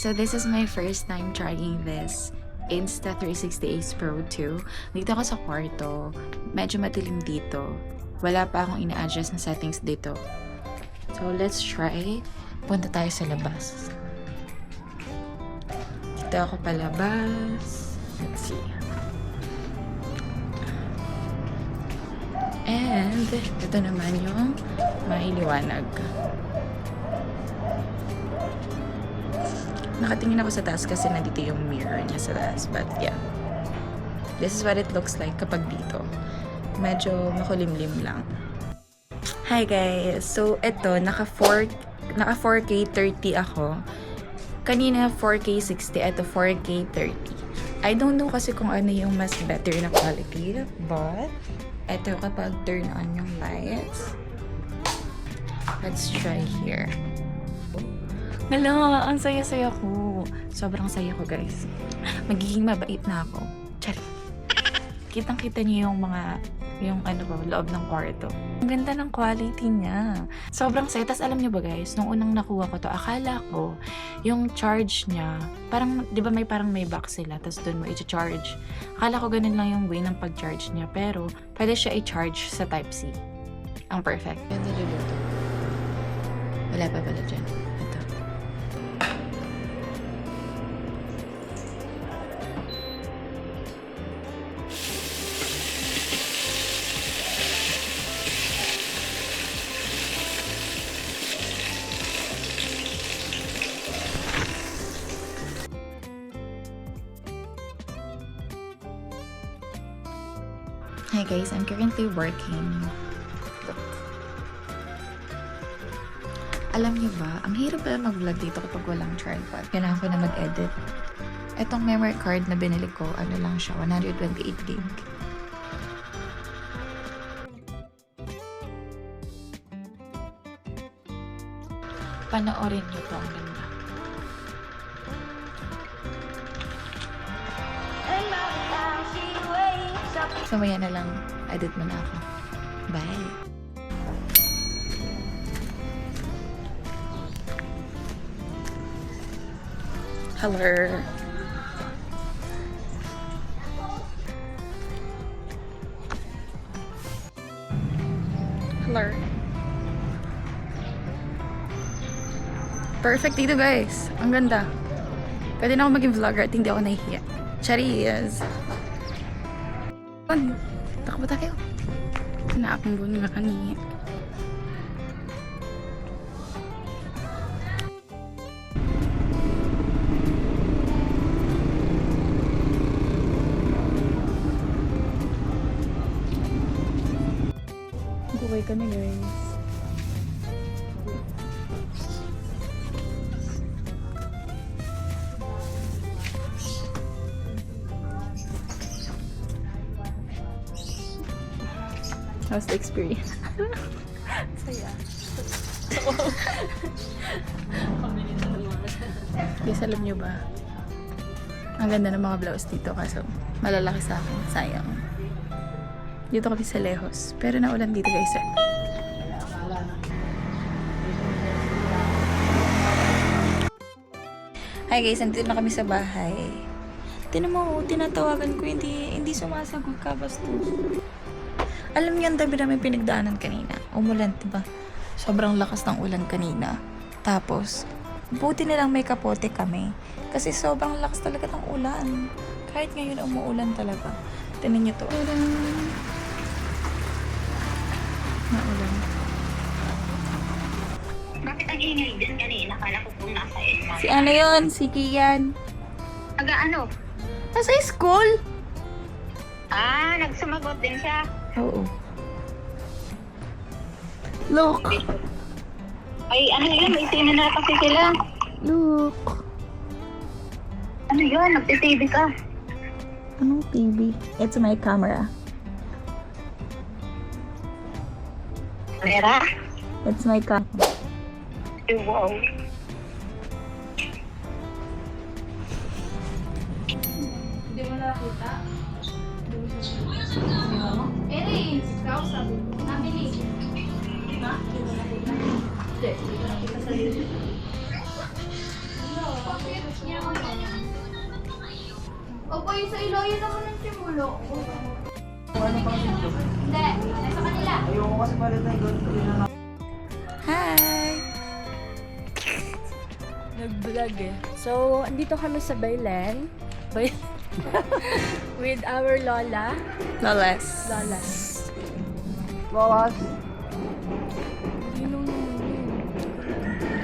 So this is my first time trying this Insta360 Ace Pro 2. Dito ako sa kwarto. Medyo madilim dito. Wala pa akong ina-adjust na settings dito. So let's try. Punta tayo sa labas. Dito ako palabas. Let's see. And ito naman yung mailiwanag. Nakatingin ako sa taas kasi nandito yung mirror niya sa taas. But yeah. This is what it looks like kapag dito. Medyo makulimlim lang. Hi guys! So ito, naka 4K 30 ako. Kanina 4K 60, ito 4K 30. I don't know kasi kung ano yung mas better na quality. But ito kapag turn on yung lights. Let's try here. Hala, ang saya-saya ko. Sobrang saya ko, guys. Magiging mabait na ako. Chari. Kitang-kita niyo yung loob ng kwarto. Ang ganda ng quality niya. Sobrang saya. Tas alam niyo ba, guys, nung unang nakuha ko to, akala ko, yung charge niya, parang, di ba parang may box sila, tas doon mo i-charge. Akala ko ganun lang yung way ng pag-charge niya, pero pwede siya i-charge sa Type-C. Ang perfect. Ganda luluto. Wala pa pala dyan. Ito. Hi guys, I'm currently working. Alam niyo ba, ang hirap pala mag-vlog dito kapag walang tripod. Kailangan ko na mag-edit. Etong memory card na binili ko, ano lang siya, 128 gig. Panoorin niyo to, ang ganda. So, maya na lang. Edit mo na ako. Bye! Hello! Hello! Perfect dito, guys! Ang ganda! Pwede na ako maging vlogger at hindi ako nahihiya. Charis! Takbo tayo. Naakong buno na kanina. Buhay kami, guys. How's the experience? Saya. Guys, alam nyo ba? Ang ganda ng mga blouse dito kaso malalaki sa akin. Sayang. Dito kami sa lehos. Pero naulan dito, guys. Hi guys, nandito na kami sa bahay. Tinan mo, tinatawagan ko, hindi sumasagot ka, bastos. Alam niyo, ang dami namin pinagdaanan kanina. Umulan, diba? Sobrang lakas ng ulan kanina. Tapos, buti nilang may kapote kami. Kasi sobrang lakas talaga ng ulan. Kahit ngayon umuulan talaga. Tingnan niyo to. Naulan. Bakit ang ingay din kanina? Kala ko kung nasa ilma. Si ano yun? Si Kian. Ano? Nasa school? Nagsumagot din siya. Oo. Look. Ay, ano yun? May sino na kasi sila. Look. Ano yun? Nagtitv ka. Anong TV? It's my camera. Vera? It's my camera. Wow. Hindi mo nakita? Eris, ikaw sabi mo. Nabili. Ha? Hindi mo nakita? Hindi. Hindi ko nakita sa YouTube. Opo, yung sa Iloilo naman ng simulo. Hindi, nasa kanila. Ayoko kasi palit na yung Hi! Nag-vlog eh. So, andito kami sa Baylen. With our Lola. Lolas. Lolas. Bawas.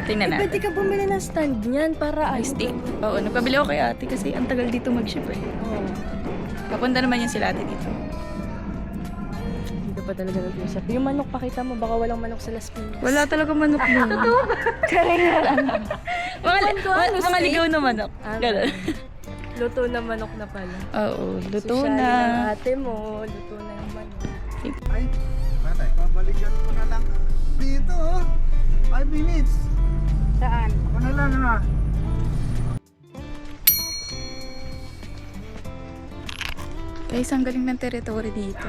Tingnan Pwede natin. ka bumili ng stand niyan para Ay, stick. Oo, nagpabili ako kay ate kasi ang tagal dito mag-ship eh. Oo. Papunta naman yan sila ate dito. Dito pa talaga nag-usap. Yung manok, pakita mo. Baka walang manok sa Las Piñas. Wala talaga manok nun. mga ligaw na manok. Ganun. Luto na manok na pala. Oo, luto Sosyal na. ng ate mo. Luto na yung manok. Ay, matay. Babalikan ko na lang. Dito oh. 5 minutes. Saan? Ako na lang ha. Guys, ang galing ng territory dito.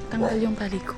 Tanggal yung tali ko.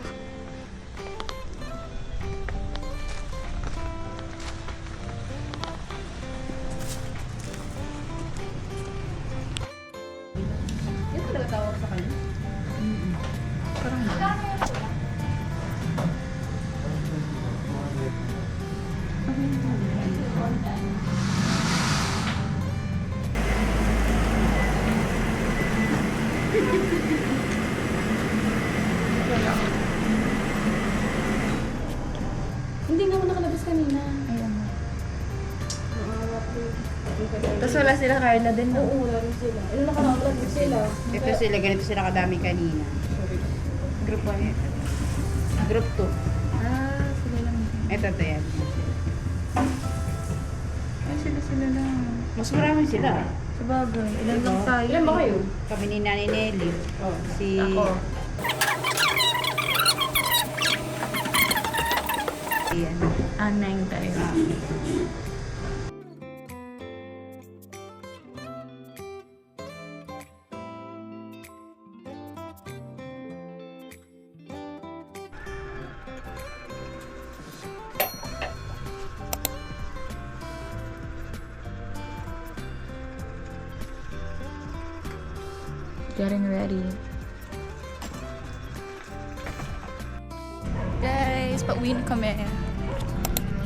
Hindi nga ako nakalabas kanina. Ayan. Tapos wala sila Carla din, no? Oo, wala rin sila. Ano nakalabas sila? Ito sila, ganito sila kadami kanina. Group 1 ito. Group 2. Ah, sila lang. Ito to yan. Ay, sila lang. Mas marami sila. Sabagay, ilan lang tayo. Ilan ba kayo? Kami ni Nani Nelly. Si... Ako. Ayan. Ah, 9 tayo. Getting ready. Guys, pauwi na kami.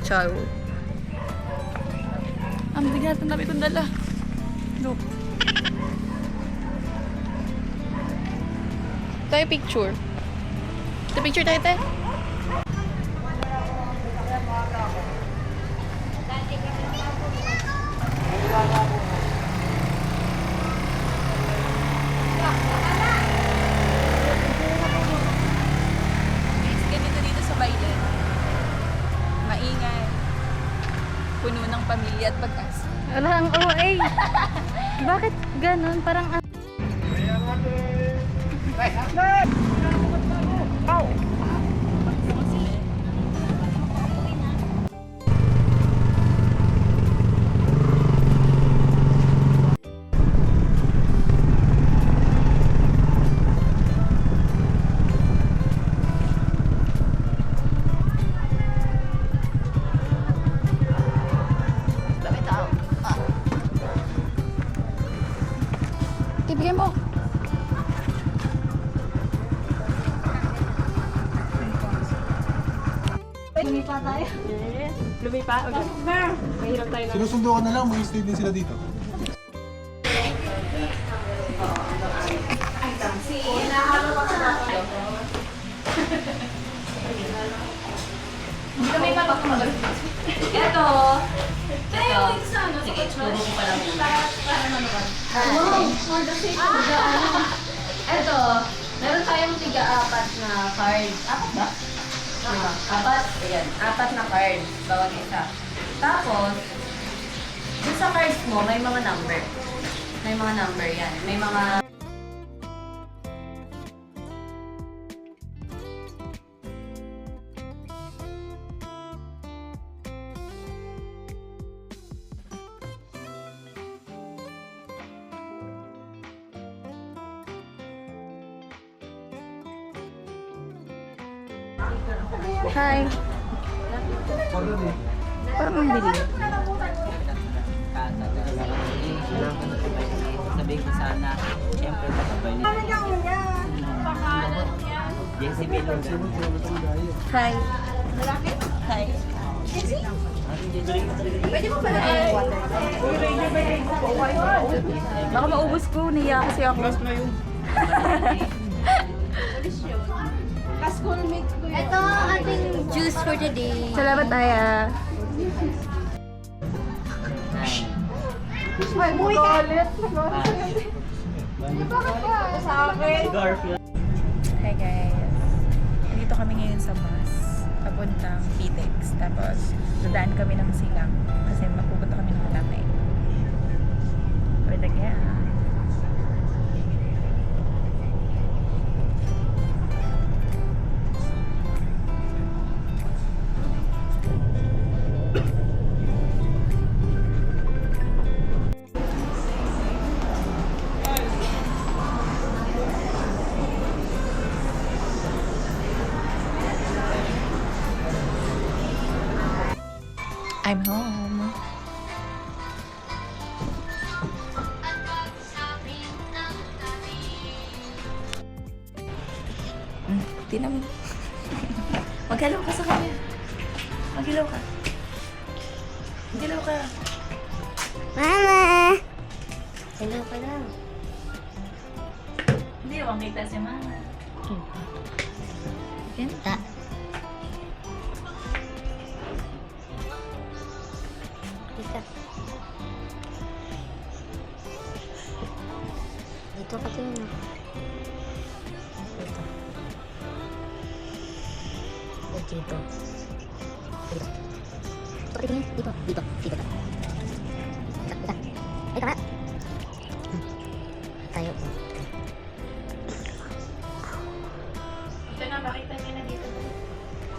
Ciao. Ang bigat na namin kong dala. Look. Tayo picture. Ito picture tayo, te. Guys, ganito dito sa Baylen. Maingay. Puno ng pamilya at pag-asa. Parang OA. Bakit ganun? Parang Ibigay mo. lumipa tayo. Lumipa? Okay. Mahirap tayo na. Sinusundo ko na lang, mag-stay din sila dito. Hindi kami papagkamal. Ito. Ito. Sige, turo ko pa lang. Para manukan. For the sake of the Ito. Meron tayong tiga-apat na card. Apat ba? Diba? Apat. Ayan. Apat na card. Bawat isa. Tapos, dun sa cards mo, may mga number. May mga number yan. May mga Hi. Parang ang bilis. Sabihin ko sana, siyempre kakabay nito. Jezebel lang. Hi. Hi. Pwede mo pala yung water? Baka maubos ko. Naiya kasi ako. Ito ang ating juice for today. Salamat, Aya. Garfield. Hi guys. Nandito kami ngayon sa bus. Papuntang Pitex. Tapos, dadaan kami ng Silang. Kasi mapupunta kami ng Malapay. Pwede kaya. I'm home. Tinan mo. Maghalaw ka sa kanya. Maghalaw ka. Maghalaw ka. Mama! Hello ka lang. Hindi, huwag kita si Mama. Ganda. Dito. Dito ka tingin. Dito. Dito. Dito. Tingin. Dito. Dito. Dito ka. Dito. Ay, tama. Tayo. Ito na, makita niya na dito.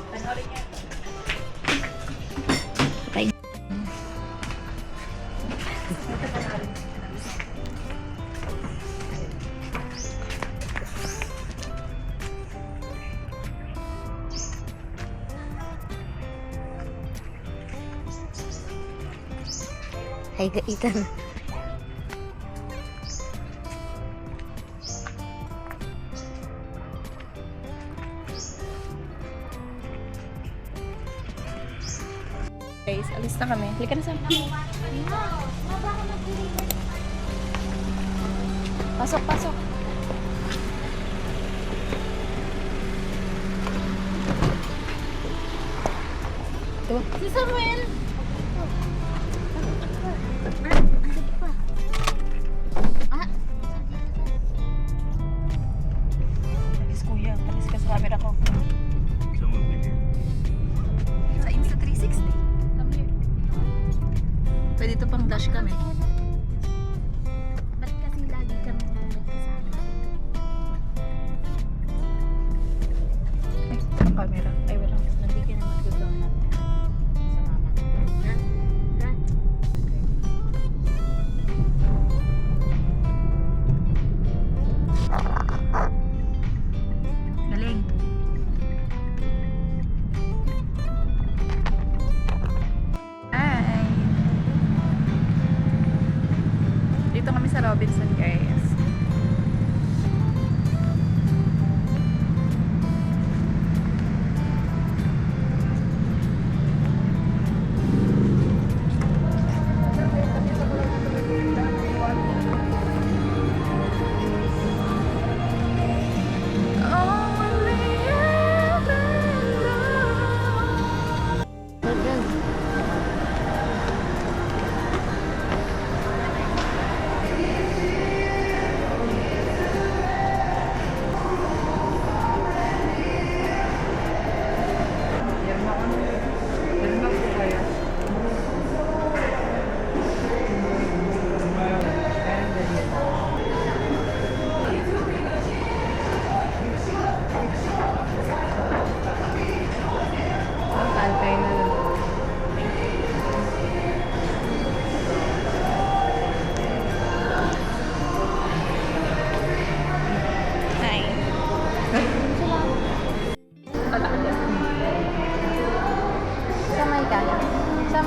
Panoorin niya. Ay, gaitan. Guys, alis na kami. Halika na sa Pasok, pasok. Ito. Si Samuel! Ah, Talis kuya, talis ka sa camera ko. Sa Insta360. come here. Pwede ito pang dash kami. Ba't kasi lagi kami nagkasama? Ay, ang camera. Ay, wala. Hindi ka na mag-donut sa mama. Ha? Ha? Galing. Hi! Dito kami sa Robinson, guys.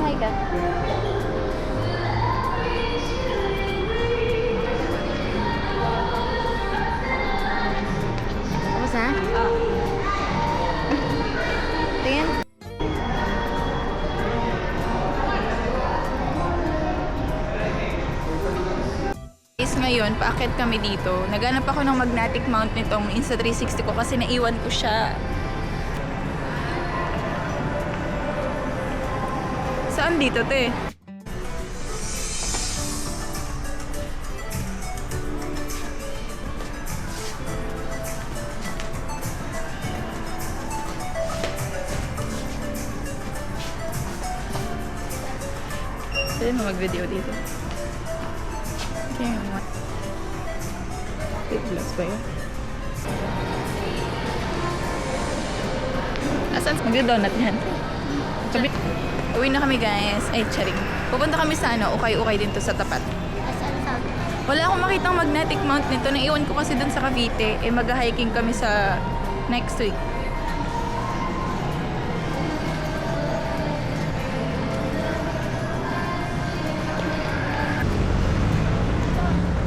Hi ka. Tapos na? Tingin. Guys, ngayon, paakit kami dito. Naghanap ako ng magnetic mount nitong Insta360 ko kasi naiwan ko siya. Saan dito, te? Pwede mo mag-video dito. Okay, vlogs ba yun? Asan? Mag-donut yan. Sabi, uwi na kami guys. Ay, charing. Pupunta kami sa ukay-ukay din to sa tapat. Wala akong makitang magnetic mount nito. Naiwan ko kasi dun sa Cavite. Eh, mag-hiking kami sa next week.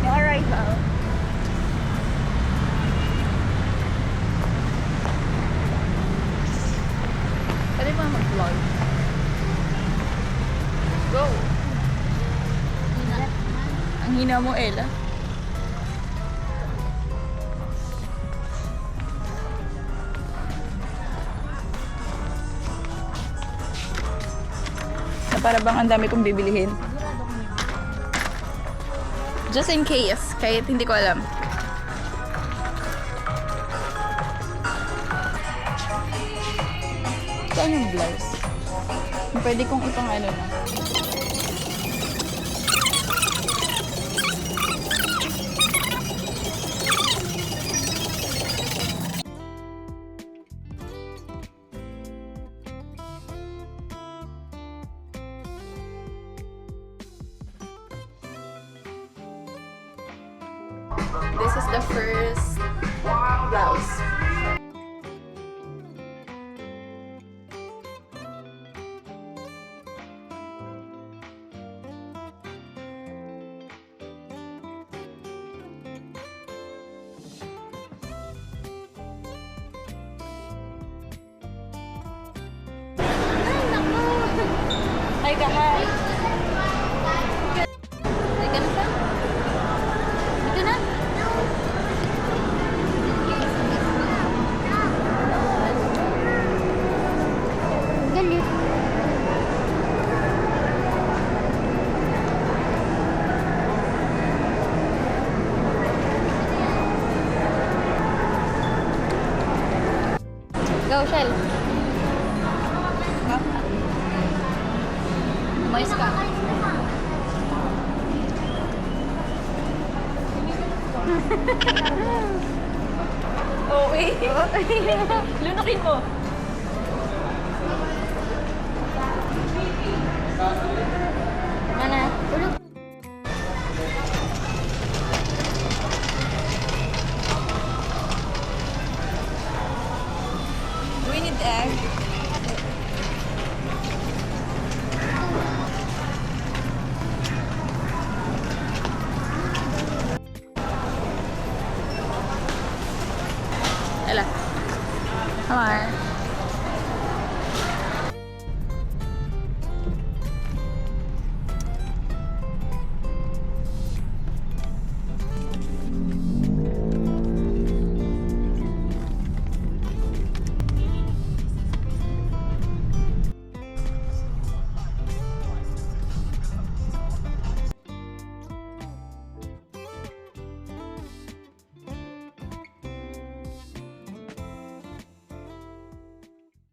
Alright, wow. Pwede ba mag-vlog? Go! Ang hina mo, Ella. Na para bang ang dami kong bibilihin. Just in case, kahit hindi ko alam. Saan yung blouse? Pwede kong ipang ano na. This is the first blouse. Hi, hi. Dito na siya? Dito na? Galit. Go, Shell. Umayos ka. Okay. Lunukin mo. Mana? Ulog. Do we need egg?